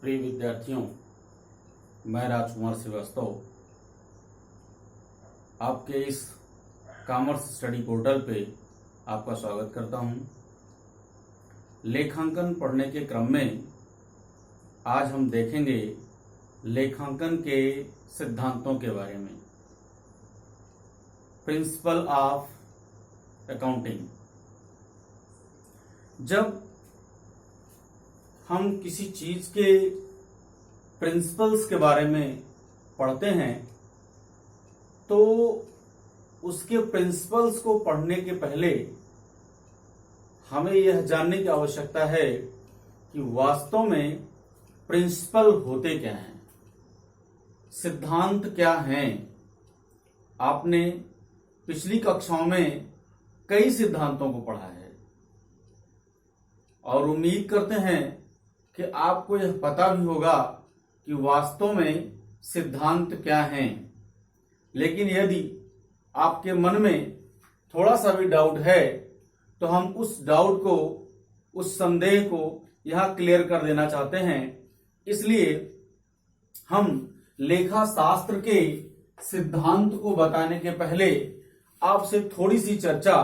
प्रिय विद्यार्थियों, मैं राजकुमार श्रीवास्तव आपके इस कॉमर्स स्टडी पोर्टल पे आपका स्वागत करता हूं। लेखांकन पढ़ने के क्रम में आज हम देखेंगे लेखांकन के सिद्धांतों के बारे में, प्रिंसिपल ऑफ अकाउंटिंग। जब हम किसी चीज के प्रिंसिपल्स के बारे में पढ़ते हैं तो उसके प्रिंसिपल्स को पढ़ने के पहले हमें यह जानने की आवश्यकता है कि वास्तव में प्रिंसिपल होते क्या हैं, सिद्धांत क्या हैं। आपने पिछली कक्षाओं में कई सिद्धांतों को पढ़ा है और उम्मीद करते हैं कि आपको यह पता भी होगा कि वास्तव में सिद्धांत क्या हैं। लेकिन यदि आपके मन में थोड़ा सा भी डाउट है तो हम उस डाउट को, उस संदेह को यहां क्लियर कर देना चाहते हैं। इसलिए हम लेखा शास्त्र के सिद्धांत को बताने के पहले आपसे थोड़ी सी चर्चा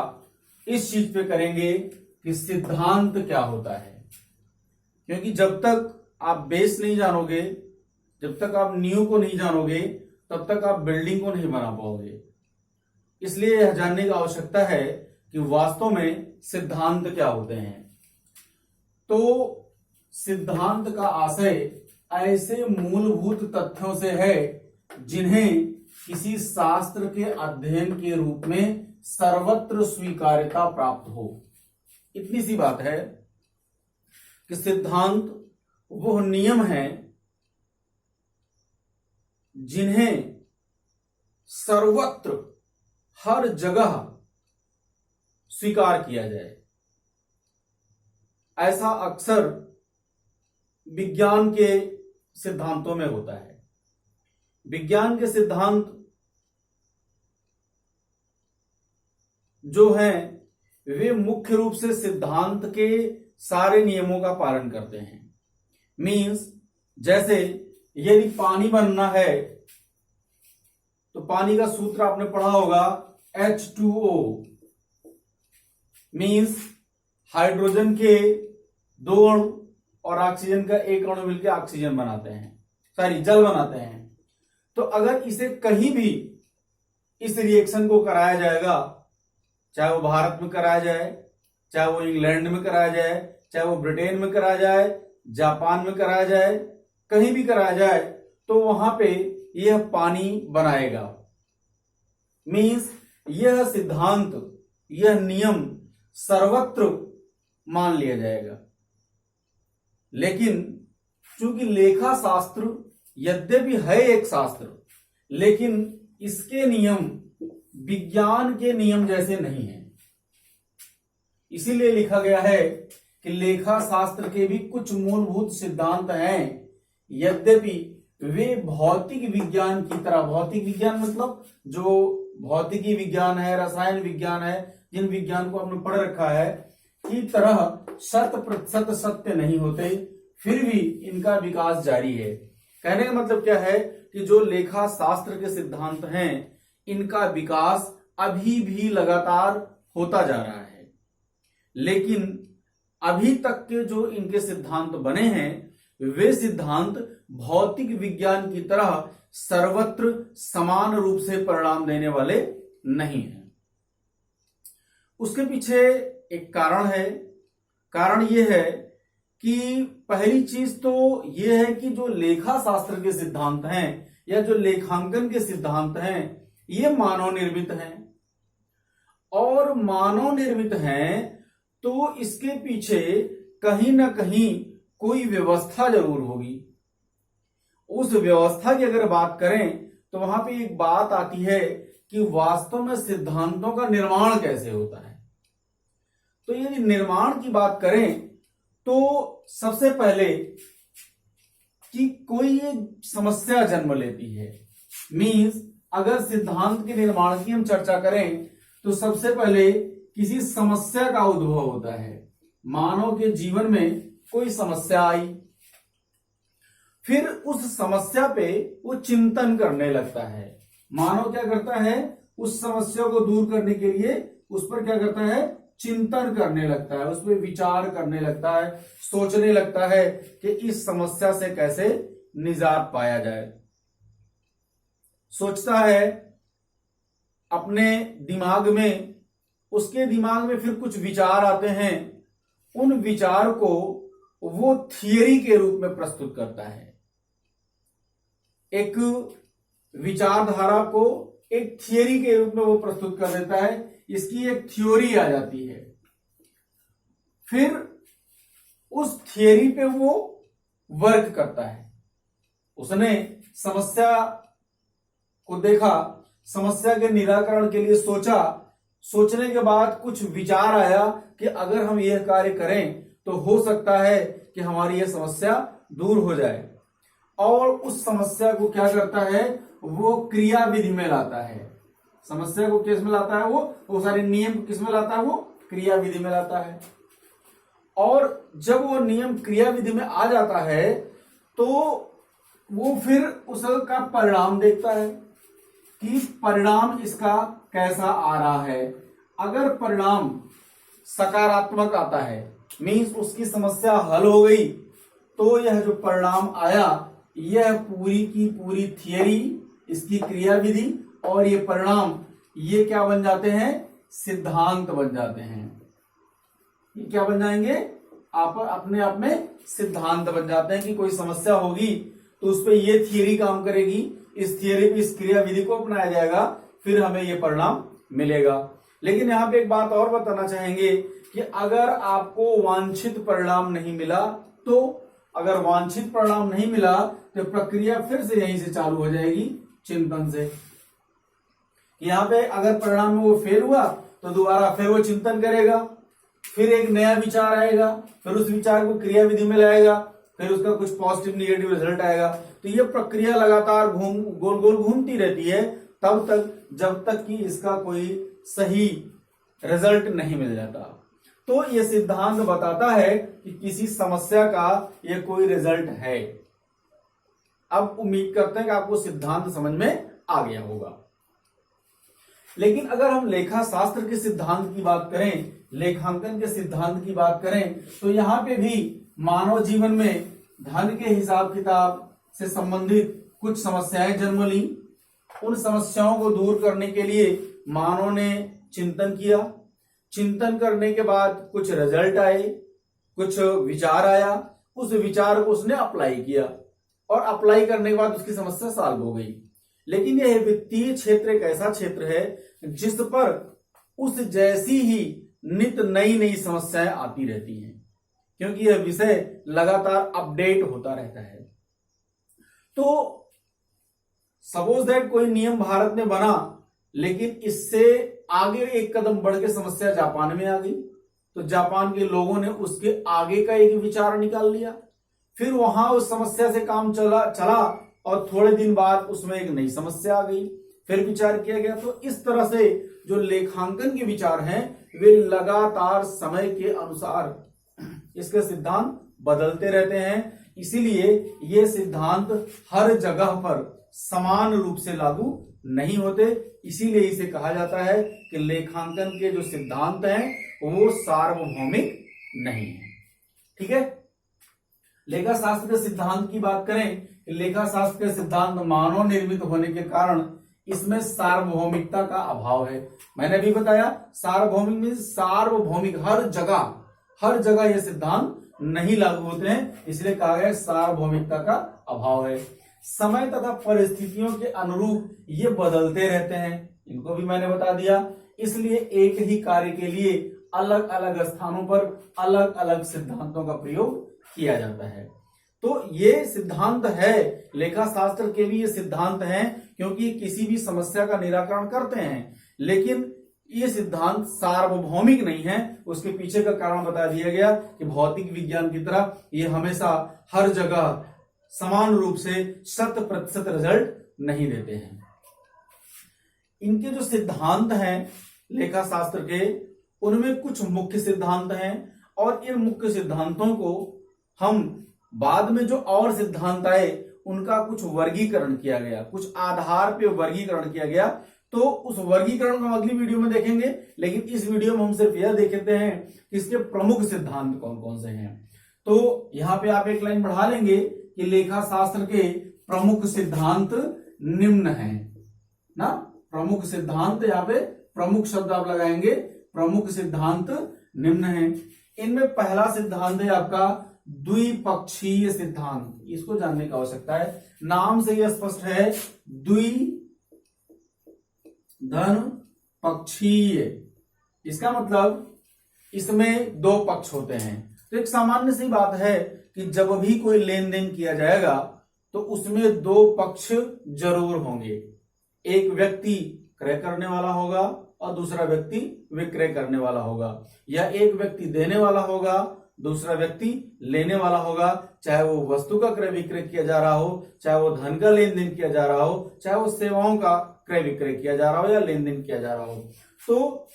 इस चीज पे करेंगे कि सिद्धांत क्या होता है। क्योंकि जब तक आप बेस नहीं जानोगे, जब तक आप नींव को नहीं जानोगे, तब तक आप बिल्डिंग को नहीं बना पाओगे। इसलिए यह जानने की आवश्यकता है कि वास्तव में सिद्धांत क्या होते हैं। तो सिद्धांत का आशय ऐसे मूलभूत तथ्यों से है जिन्हें किसी शास्त्र के अध्ययन के रूप में सर्वत्र स्वीकार्यता प्राप्त हो। इतनी सी बात है कि सिद्धांत वह नियम हैं जिन्हें सर्वत्र हर जगह स्वीकार किया जाए। ऐसा अक्सर विज्ञान के सिद्धांतों में होता है। विज्ञान के सिद्धांत जो हैं वे मुख्य रूप से सिद्धांत के सारे नियमों का पालन करते हैं। मींस जैसे यदि पानी बनना है तो पानी का सूत्र आपने पढ़ा होगा H2O, मींस हाइड्रोजन के 2 अणु और ऑक्सीजन का 1 अणु मिलकर ऑक्सीजन बनाते हैं, जल बनाते हैं। तो अगर इसे कहीं भी इस रिएक्शन को कराया जाएगा, चाहे वो भारत में कराया जाए, चाहे वो इंग्लैंड में कराया जाए, चाहे वो ब्रिटेन में कराया जाए, जापान में कराया जाए, कहीं भी कराया जाए, तो वहां पे यह पानी बनाएगा। मींस यह सिद्धांत, यह नियम सर्वत्र मान लिया जाएगा। लेकिन चूंकि लेखा शास्त्र यद्यपि है एक शास्त्र, लेकिन इसके नियम विज्ञान के नियम जैसे नहीं है। इसीलिए लिखा गया है कि लेखा शास्त्र के भी कुछ मूलभूत सिद्धांत हैं, यद्यपि वे भौतिक विज्ञान की तरह, भौतिक विज्ञान मतलब जो भौतिकी विज्ञान है, रसायन विज्ञान है, जिन विज्ञान को आपने पढ़ रखा है, की तरह 100% सत्य नहीं होते, फिर भी इनका विकास जारी है। कहने का मतलब क्या है कि जो लेखा शास्त्र के सिद्धांत हैं इनका विकास अभी भी लगातार होता जा रहा है। लेकिन अभी तक के जो इनके सिद्धांत बने हैं वे सिद्धांत भौतिक विज्ञान की तरह सर्वत्र समान रूप से परिणाम देने वाले नहीं हैं। उसके पीछे एक कारण है। कारण यह है कि पहली चीज तो यह है कि जो लेखा शास्त्र के सिद्धांत हैं या जो लेखांकन के सिद्धांत हैं ये मानव निर्मित हैं, और मानव निर्मित हैं तो इसके पीछे कहीं ना कहीं कोई व्यवस्था जरूर होगी। उस व्यवस्था की अगर बात करें तो वहां पे एक बात आती है कि वास्तव में सिद्धांतों का निर्माण कैसे होता है। तो यदि निर्माण की बात करें तो सबसे पहले कि कोई समस्या जन्म लेती है। मींस अगर सिद्धांत के निर्माण की हम चर्चा करें तो सबसे पहले किसी समस्या का उद्भव होता है। मानव के जीवन में कोई समस्या आई, फिर उस समस्या पे वो चिंतन करने लगता है। मानव क्या करता है, उस समस्या को दूर करने के लिए उस पर क्या करता है, चिंतन करने लगता है, उस पर विचार करने लगता है, सोचने लगता है कि इस समस्या से कैसे निजात पाया जाए। सोचता है अपने दिमाग में, उसके दिमाग में फिर कुछ विचार आते हैं, उन विचार को वो थियरी के रूप में प्रस्तुत करता है। एक विचारधारा को एक थियरी के रूप में वो प्रस्तुत कर देता है, इसकी एक थ्योरी आ जाती है। फिर उस थियरी पे वो वर्क करता है। उसने समस्या को देखा, समस्या के निराकरण के लिए सोचा, सोचने के बाद कुछ विचार आया कि अगर हम यह कार्य करें तो हो सकता है कि हमारी यह समस्या दूर हो जाए, और उस समस्या को क्या करता है, वो क्रिया विधि में लाता है। समस्या को किस में लाता है, वो सारे नियम किस में लाता है, वो क्रिया विधि में लाता है। और जब वो नियम क्रिया विधि में आ जाता है तो वो फिर उसका परिणाम देखता है कि परिणाम इसका कैसा आ रहा है। अगर परिणाम सकारात्मक आता है, मीन्स उसकी समस्या हल हो गई, तो यह जो परिणाम आया, यह पूरी की पूरी थियरी, इसकी क्रिया विधि और ये परिणाम, ये क्या बन जाते हैं, सिद्धांत बन जाते हैं। ये क्या बन जाएंगे, आप अपने आप में सिद्धांत बन जाते हैं कि कोई समस्या होगी तो उस पर ये थियरी काम करेगी, इस थियरी पे इस क्रिया विधि को अपनाया जाएगा, फिर हमें ये परिणाम मिलेगा। लेकिन यहाँ पे एक बात और बताना चाहेंगे कि अगर आपको वांछित परिणाम नहीं मिला, तो अगर वांछित परिणाम नहीं मिला तो प्रक्रिया फिर से यहीं से चालू हो जाएगी, चिंतन से। यहाँ पे अगर परिणाम में वो फेल हुआ तो दोबारा फिर वो चिंतन करेगा, फिर एक नया विचार आएगा, फिर उस विचार को क्रिया विधि में लाएगा, फिर उसका कुछ पॉजिटिव निगेटिव रिजल्ट आएगा। तो ये प्रक्रिया लगातार गोल गोल घूमती रहती है तब तक, जब तक कि इसका कोई सही रिजल्ट नहीं मिल जाता। तो ये सिद्धांत बताता है कि किसी समस्या का ये कोई रिजल्ट है। अब उम्मीद करते हैं कि आपको सिद्धांत समझ में आ गया होगा। लेकिन अगर हम लेखा शास्त्र के सिद्धांत की बात करें, लेखांकन के सिद्धांत की बात करें, तो यहाँ पे भी मानव जीवन में धन के हिसाब किताब से संबंधित कुछ समस्याएं जन्म ली। उन समस्याओं को दूर करने के लिए मानव ने चिंतन किया। चिंतन करने के बाद कुछ रिजल्ट आए, कुछ विचार आया, उस विचार को उसने अप्लाई किया और अप्लाई करने के बाद उसकी समस्या सॉल्व हो गई। लेकिन यह वित्तीय क्षेत्र एक ऐसा क्षेत्र है जिस पर उस जैसी ही नित नई नई समस्याएं आती रहती हैं, क्योंकि यह विषय लगातार अपडेट होता रहता है। तो सपोज दैट कोई नियम भारत में बना, लेकिन इससे आगे एक कदम बढ़ के समस्या जापान में आ गई, तो जापान के लोगों ने उसके आगे का एक विचार निकाल लिया, फिर वहां उस समस्या से काम चला और थोड़े दिन बाद उसमें एक नई समस्या आ गई, फिर विचार किया गया। तो इस तरह से जो लेखांकन के विचार हैं वे लगातार समय के अनुसार इसके सिद्धांत बदलते रहते हैं। इसीलिए ये सिद्धांत हर जगह पर समान रूप से लागू नहीं होते। इसीलिए इसे कहा जाता है कि लेखांकन के जो सिद्धांत हैं वो सार्वभौमिक नहीं है। ठीक है, लेखा शास्त्र के सिद्धांत की बात करें, लेखा शास्त्र के सिद्धांत मानव निर्मित होने के कारण इसमें सार्वभौमिकता का अभाव है। मैंने भी बताया सार्वभौमिक में सार्वभौमिक, हर जगह ये सिद्धांत नहीं लागू होते हैं, इसलिए कहा गया सार्वभौमिकता का अभाव है। समय तथा परिस्थितियों के अनुरूप ये बदलते रहते हैं, इनको भी मैंने बता दिया। इसलिए एक ही कार्य के लिए अलग अलग स्थानों पर अलग अलग सिद्धांतों का प्रयोग किया जाता है। तो ये सिद्धांत है, लेखा शास्त्र के भी ये सिद्धांत हैं, क्योंकि किसी भी समस्या का निराकरण करते हैं, लेकिन ये सिद्धांत सार्वभौमिक नहीं है। उसके पीछे का कारण बता दिया गया कि भौतिक विज्ञान की तरह ये हमेशा हर जगह समान रूप से 100% रिजल्ट नहीं देते हैं। इनके जो सिद्धांत हैं लेखा शास्त्र के, उनमें कुछ मुख्य सिद्धांत हैं और इन मुख्य सिद्धांतों को हम बाद में जो और सिद्धांत आए उनका कुछ वर्गीकरण किया गया, कुछ आधार पे वर्गीकरण किया गया। तो उस वर्गीकरण को हम अगली वीडियो में देखेंगे, लेकिन इस वीडियो में हम सिर्फ यह देखते हैं कि इसके प्रमुख सिद्धांत कौन कौन से हैं। तो यहां पे आप एक लाइन बढ़ा लेंगे कि लेखा शास्त्र के प्रमुख सिद्धांत निम्न हैं ना। प्रमुख सिद्धांत, यहाँ पे प्रमुख शब्द आप लगाएंगे, प्रमुख सिद्धांत निम्न हैं। इनमें पहला सिद्धांत है आपका द्विपक्षीय सिद्धांत। इसको जानने की आवश्यकता है, नाम से यह स्पष्ट है, द्विधन पक्षीय। इसका मतलब इसमें दो पक्ष होते हैं। तो एक सामान्य सी बात है कि जब भी कोई लेन देन किया जाएगा तो उसमें दो पक्ष जरूर होंगे। एक व्यक्ति क्रय करने वाला होगा और दूसरा व्यक्ति विक्रय करने वाला होगा, या एक व्यक्ति देने वाला होगा, दूसरा व्यक्ति लेने वाला होगा। चाहे वो वस्तु का क्रय विक्रय किया जा रहा हो, चाहे वो धन का लेन देन किया जा रहा हो, चाहे वो सेवाओं का क्रय विक्रय किया जा रहा हो या लेन देन किया जा रहा हो। तो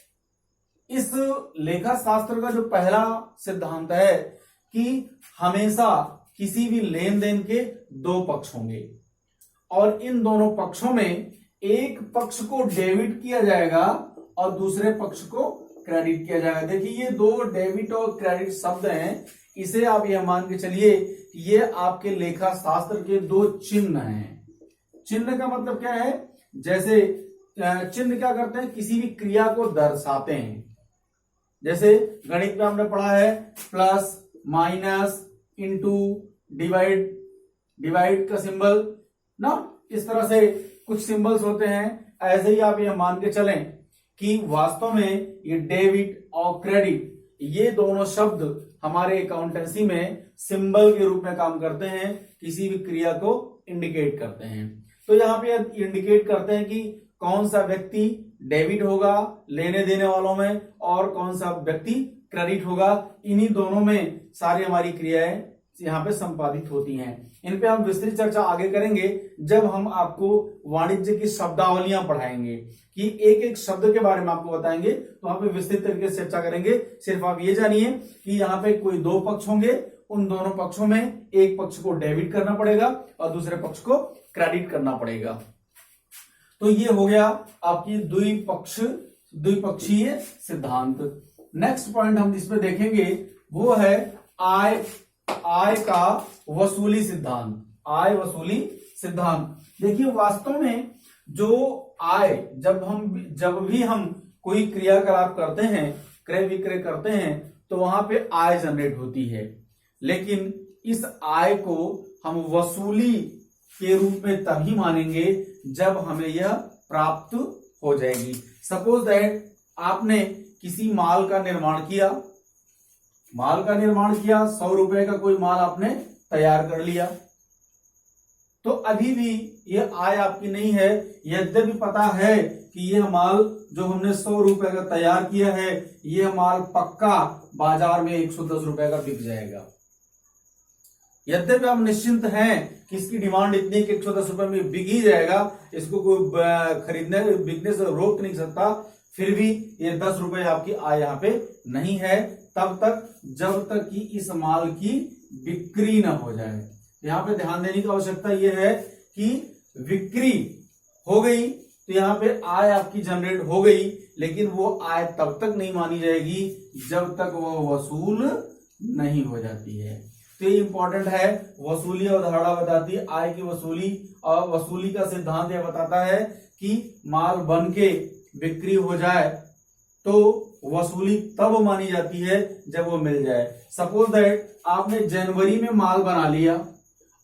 इस लेखा शास्त्र का जो पहला सिद्धांत है कि हमेशा किसी भी लेन देन के दो पक्ष होंगे और इन दोनों पक्षों में एक पक्ष को डेबिट किया जाएगा और दूसरे पक्ष को क्रेडिट किया जाएगा। देखिए ये दो डेबिट और क्रेडिट शब्द हैं, इसे आप यह मान के चलिए कि ये आपके लेखा शास्त्र के दो चिन्ह हैं। चिन्ह का मतलब क्या है? जैसे चिन्ह क्या करते हैं? किसी भी क्रिया को दर्शाते हैं। जैसे गणित में हमने पढ़ा है प्लस, माइनस, इंटू, डिवाइड का सिंबल ना, इस तरह से कुछ सिंबल्स होते हैं। ऐसे ही आप ये मान के चलें कि वास्तव में ये डेबिट और क्रेडिट, ये दोनों शब्द हमारे अकाउंटेंसी में सिंबल के रूप में काम करते हैं, किसी भी क्रिया को इंडिकेट करते हैं। तो यहाँ पे इंडिकेट करते हैं कि कौन सा व्यक्ति डेबिट होगा लेने देने वालों में और कौन सा व्यक्ति क्रेडिट होगा। इन्हीं दोनों में सारी हमारी क्रियाएं यहाँ पे संपादित होती हैं। इन पे हम विस्तृत चर्चा आगे करेंगे जब हम आपको वाणिज्य की शब्दावलियां पढ़ाएंगे, कि एक एक शब्द के बारे में आपको बताएंगे, तो वहां पे विस्तृत तरीके से चर्चा करेंगे। सिर्फ आप ये जानिए कि यहाँ पे कोई दो पक्ष होंगे, उन दोनों पक्षों में एक पक्ष को डेबिट करना पड़ेगा और दूसरे पक्ष को क्रेडिट करना पड़ेगा। तो ये हो गया आपकी द्विपक्षीय सिद्धांत। नेक्स्ट पॉइंट हम इसमें देखेंगे वो है आय का वसूली सिद्धांत। आय वसूली सिद्धांत, देखिए वास्तव में जो आय, जब भी हम कोई क्रियाकलाप करते हैं, क्रय विक्रय करते हैं, तो वहां पे आय जनरेट होती है। लेकिन इस आय को हम वसूली के रूप में तभी मानेंगे जब हमें यह प्राप्त हो जाएगी। सपोज दैट आपने किसी माल का निर्माण किया, 100 रुपए का कोई माल आपने तैयार कर लिया, तो अभी भी यह आय आपकी नहीं है, यद्यपि पता है कि यह माल जो हमने 100 रुपए का तैयार किया है, यह माल पक्का बाजार में 110 रुपए का बिक जाएगा। यद्यपि हम निश्चिंत हैं कि इसकी डिमांड इतनी कि 110 रुपए में बिक ही जाएगा, इसको कोई खरीदने बिकने से रोक नहीं सकता, फिर भी ये 10 रुपए आपकी आय यहाँ पे नहीं है तब तक जब तक कि इस माल की बिक्री न हो जाए। यहाँ पे ध्यान देने की आवश्यकता यह है कि बिक्री हो गई तो यहाँ पे आय आपकी जनरेट हो गई, लेकिन वो आय तब तक नहीं मानी जाएगी जब तक वो वसूल नहीं हो जाती है। तो ये इंपॉर्टेंट है। वसूली अवधारणा बताती है आय की वसूली, और वसूली का सिद्धांत यह बताता है कि माल बन के बिक्री हो जाए तो वसूली तब मानी जाती है जब वो मिल जाए। सपोज दैट आपने जनवरी में माल बना लिया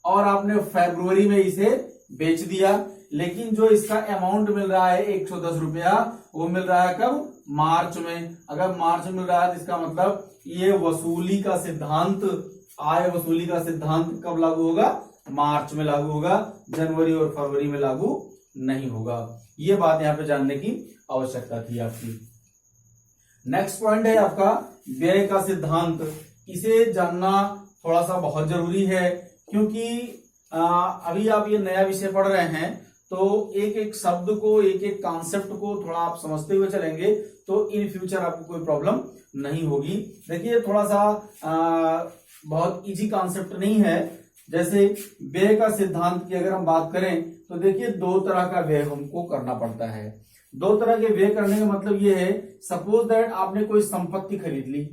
और आपने फरवरी में इसे बेच दिया, लेकिन जो इसका अमाउंट मिल रहा है 110 रुपया, वो मिल रहा है कब? मार्च में। अगर मार्च में मिल रहा है तो इसका मतलब ये वसूली का सिद्धांत, आय वसूली का सिद्धांत कब लागू होगा? मार्च में लागू होगा, जनवरी और फरवरी में लागू नहीं होगा। ये बात यहाँ पे जानने की आवश्यकता थी आपकी। नेक्स्ट पॉइंट है आपका व्यय का सिद्धांत। इसे जानना थोड़ा सा बहुत जरूरी है, क्योंकि अभी आप ये नया विषय पढ़ रहे हैं तो एक एक शब्द को, एक एक कॉन्सेप्ट को थोड़ा आप समझते हुए चलेंगे तो इन फ्यूचर आपको कोई प्रॉब्लम नहीं होगी। देखिए थोड़ा सा बहुत इजी कॉन्सेप्ट नहीं है। जैसे व्यय का सिद्धांत की अगर हम बात करें तो देखिए दो तरह का व्यय हमको करना पड़ता है। दो तरह के व्यय करने का मतलब ये है, सपोज दैट आपने कोई संपत्ति खरीद ली,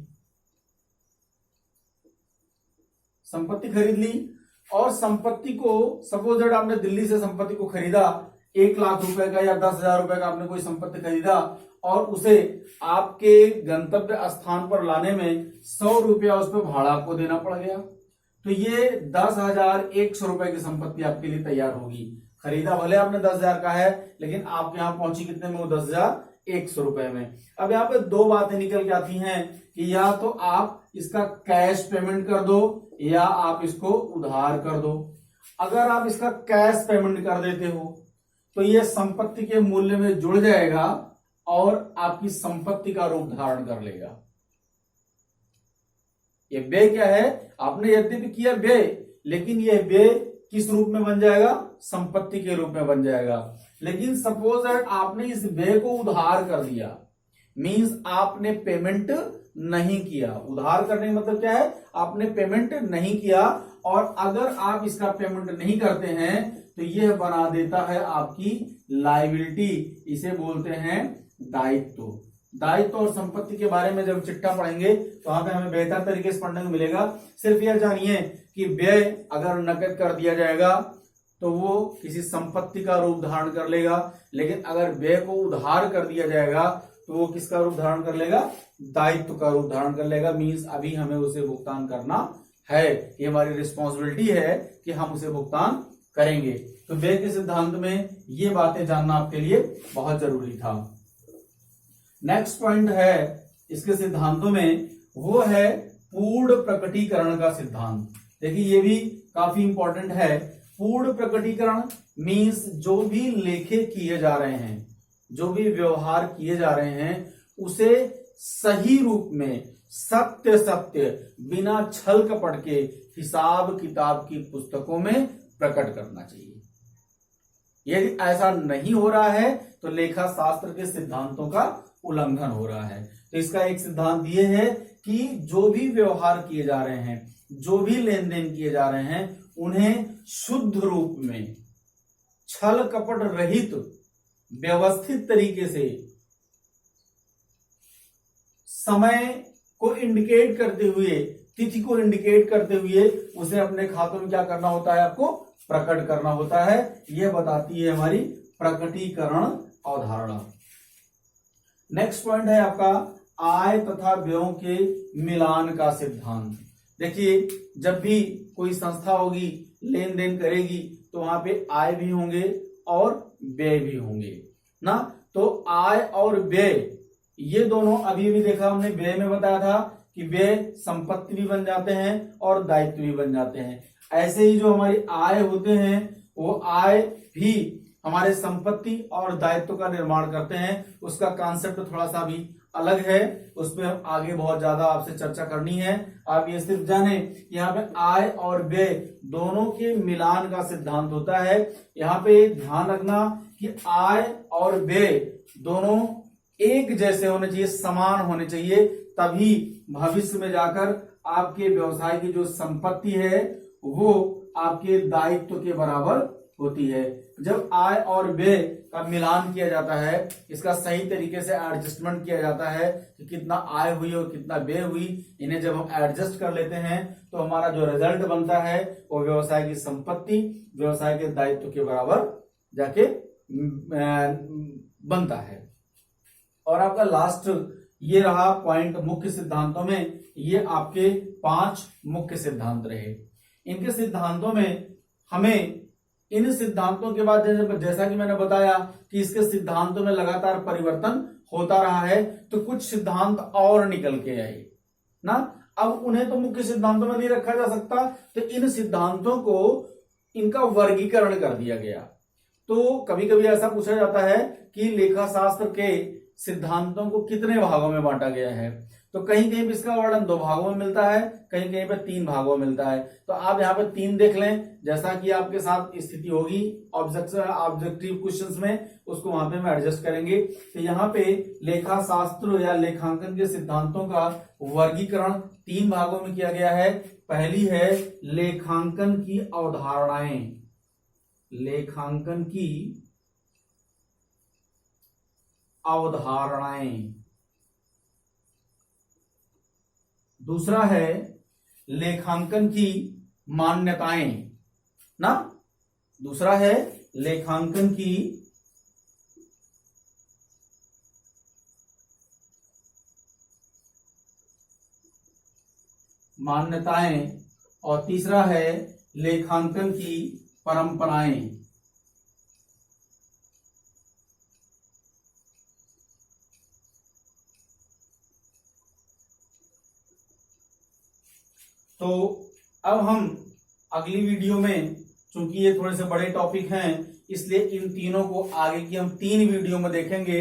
और संपत्ति को सपोज दैट आपने दिल्ली से संपत्ति को खरीदा, 1,00,000 रुपए का या 10,000 रुपए का आपने कोई संपत्ति खरीदा और उसे आपके गंतव्य स्थान पर लाने में 100 रुपया उस पर भाड़ा आपको देना पड़ गया, तो ये 10,100 रुपए की संपत्ति आपके लिए तैयार होगी। खरीदा भले आपने 10,000 का है, लेकिन आप यहां पहुंची कितने में, वो 10,100 रुपए में। अब यहाँ पे दो बातें निकल के आती हैं कि या तो आप इसका कैश पेमेंट कर दो या आप इसको उधार कर दो। अगर आप इसका कैश पेमेंट कर देते हो तो ये संपत्ति के मूल्य में जुड़ जाएगा और आपकी संपत्ति का रूप धारण कर लेगा। ये व्यय क्या है, आपने यद्यपि किया व्यय, लेकिन यह व्यय किस रूप में बन जाएगा, संपत्ति के रूप में बन जाएगा। लेकिन सपोज दैट आपने इस व्यय को उधार कर दिया, मींस आपने पेमेंट नहीं किया। उधार करने का मतलब क्या है, आपने पेमेंट नहीं किया, और अगर आप इसका पेमेंट नहीं करते हैं तो यह बना देता है आपकी लायबिलिटी, इसे बोलते हैं दायित्व। दायित्व और संपत्ति के बारे में जब चिट्ठा पढ़ेंगे तो वहां पे हमें बेहतर तरीके से पढ़ने को मिलेगा। सिर्फ यह जानिए कि व्यय अगर नकद कर दिया जाएगा तो वो किसी संपत्ति का रूप धारण कर लेगा, लेकिन अगर व्यय को उधार कर दिया जाएगा तो वो किसका रूप धारण कर लेगा, दायित्व का रूप धारण कर लेगा। मींस अभी हमें उसे भुगतान करना है, ये हमारी रिस्पॉन्सिबिलिटी है कि हम उसे भुगतान करेंगे। तो व्यय के सिद्धांत में ये बातें जानना आपके लिए बहुत जरूरी था। नेक्स्ट पॉइंट है इसके सिद्धांतों में, वो है पूर्ण प्रकटीकरण का सिद्धांत। देखिए ये भी काफी इंपॉर्टेंट है। पूर्ण प्रकटीकरण मींस जो भी लेखे किए जा रहे हैं, जो भी व्यवहार किए जा रहे हैं, उसे सही रूप में सत्य सत्य बिना छल कपट के हिसाब किताब की पुस्तकों में प्रकट करना चाहिए। यदि ऐसा नहीं हो रहा है तो लेखा शास्त्र के सिद्धांतों का उल्लंघन हो रहा है। तो इसका एक सिद्धांत यह है कि जो भी व्यवहार किए जा रहे हैं, जो भी लेन देन किए जा रहे हैं, उन्हें शुद्ध रूप में छल कपट रहित व्यवस्थित तरीके से समय को इंडिकेट करते हुए, तिथि को इंडिकेट करते हुए उसे अपने खातों में क्या करना होता है, आपको प्रकट करना होता है। यह बताती है हमारी प्रकटीकरण अवधारणा। नेक्स्ट पॉइंट है आपका आय तथा व्ययों के मिलान का सिद्धांत। देखिए जब भी कोई संस्था होगी, लेन देन करेगी, तो वहां पे आय भी होंगे और व्यय भी होंगे ना। तो आय और व्यय ये दोनों, अभी भी देखा हमने व्यय में बताया था कि व्यय संपत्ति भी बन जाते हैं और दायित्व भी बन जाते हैं। ऐसे ही जो हमारी आय होते हैं, वो आय भी हमारे संपत्ति और दायित्व का निर्माण करते हैं। उसका कॉन्सेप्ट थोड़ा सा भी अलग है, उस पर हम आगे बहुत ज्यादा आपसे चर्चा करनी है। आप ये सिर्फ जाने यहाँ पे आय और व्यय दोनों के मिलान का सिद्धांत होता है। यहाँ पे ध्यान रखना कि आय और व्यय दोनों एक जैसे होने चाहिए, समान होने चाहिए, तभी भविष्य में जाकर आपके व्यवसाय की जो संपत्ति है वो आपके दायित्व के बराबर होती है। जब आय और व्यय का मिलान किया जाता है, इसका सही तरीके से एडजस्टमेंट किया जाता है कि कितना आय हुई और कितना व्यय हुई, इन्हें जब हम एडजस्ट कर लेते हैं तो हमारा जो रिजल्ट बनता है वो व्यवसाय की संपत्ति व्यवसाय के दायित्व के बराबर जाके बनता है। और आपका लास्ट ये रहा पॉइंट मुख्य सिद्धांतों में, ये आपके 5 मुख्य सिद्धांत रहे। इनके सिद्धांतों में हमें इन सिद्धांतों के बाद जैसा कि मैंने बताया कि इसके सिद्धांतों में लगातार परिवर्तन होता रहा है, तो कुछ सिद्धांत और निकल के आए ना। अब उन्हें तो मुख्य सिद्धांतों में नहीं रखा जा सकता, तो इन सिद्धांतों को इनका वर्गीकरण कर दिया गया। तो कभी कभी ऐसा पूछा जाता है कि लेखा शास्त्र के सिद्धांतों को कितने भागों में बांटा गया है, तो कहीं कहीं पे इसका वर्णन 2 भागों में मिलता है, कहीं कहीं पे 3 भागों में मिलता है। तो आप यहाँ पे 3 देख लें, जैसा कि आपके साथ स्थिति होगी ऑब्जेक्टिव क्वेश्चंस में, उसको वहां पे हम एडजस्ट करेंगे। तो यहाँ पे लेखा शास्त्र या लेखांकन के सिद्धांतों का वर्गीकरण 3 भागों में किया गया है। पहली है लेखांकन की अवधारणाएं, लेखांकन की अवधारणाएं। दूसरा है लेखांकन की मान्यताएं ना, दूसरा है लेखांकन की मान्यताएं, और तीसरा है लेखांकन की परंपराएं। तो अब हम अगली वीडियो में, चूंकि ये थोड़े से बड़े टॉपिक हैं, इसलिए इन तीनों को आगे की हम 3 वीडियो में देखेंगे।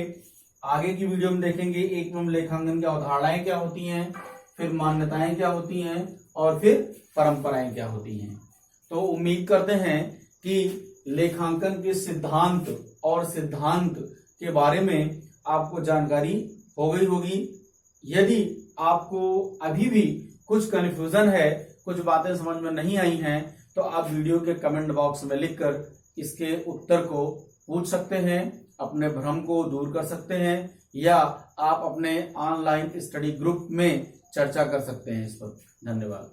आगे की वीडियो में देखेंगे, एक में हम लेखांकन की अवधारणाएं क्या होती हैं, फिर मान्यताएं क्या होती हैं, और फिर परंपराएं क्या होती हैं। तो उम्मीद करते हैं कि लेखांकन के सिद्धांत और सिद्धांत के बारे में आपको जानकारी हो गई होगी। यदि आपको अभी भी कुछ कंफ्यूजन है, कुछ बातें समझ में नहीं आई हैं, तो आप वीडियो के कमेंट बॉक्स में लिखकर इसके उत्तर को पूछ सकते हैं, अपने भ्रम को दूर कर सकते हैं, या आप अपने ऑनलाइन स्टडी ग्रुप में चर्चा कर सकते हैं इस पर। धन्यवाद।